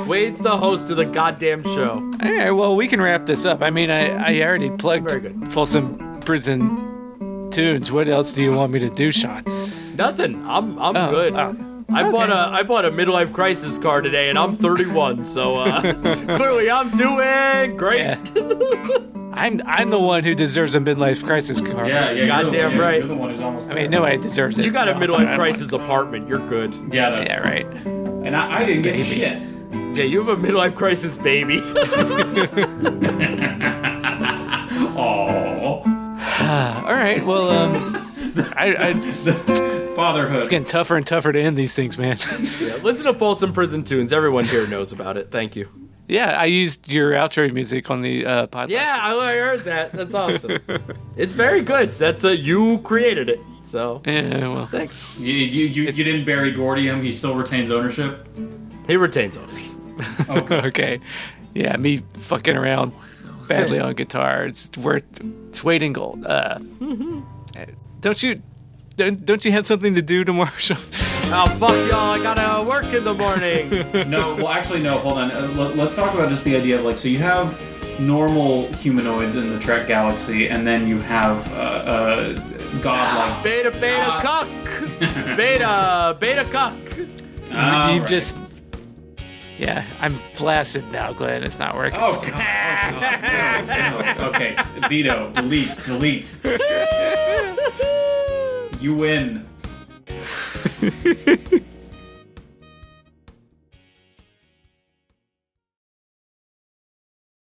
Wade's the host of the goddamn show. All right, well, we can wrap this up. I mean, I already plugged Very good. Folsom Prison Tunes. What else do you want me to do, Sean? Nothing. I'm good. I bought a midlife crisis car today, and I'm 31, so clearly I'm doing great. Yeah. I'm the one who deserves a midlife crisis car. Yeah. Goddamn right. You're the one who's almost. I mean, nobody deserves it. You got a midlife crisis apartment. You're good. Yeah, that's right. And I didn't get shit. Yeah, you have a midlife crisis, baby. Aww. All right. Well, Fatherhood. It's getting tougher and tougher to end these things, man. Yeah, listen to Folsom Prison Tunes. Everyone here knows about it. Thank you. Yeah, I used your outro music on the podcast. Yeah, I heard that. That's awesome. It's very good. That's you created it. So yeah, well, thanks. You didn't bury Gordium. He still retains ownership. He retains ownership. Okay. Yeah, me fucking around badly on guitar. It's weight in gold. Don't you have something to do tomorrow, Sean? Oh, fuck y'all, I gotta work in the morning. No, well, actually, no, hold on. Let's talk about just the idea of, so you have normal humanoids in the Trek galaxy, and then you have godlike... Beta cuck! Beta cuck! You've just... Yeah, I'm flaccid now, Glenn. It's not working. Oh, God. No. Okay, veto. Delete. You win.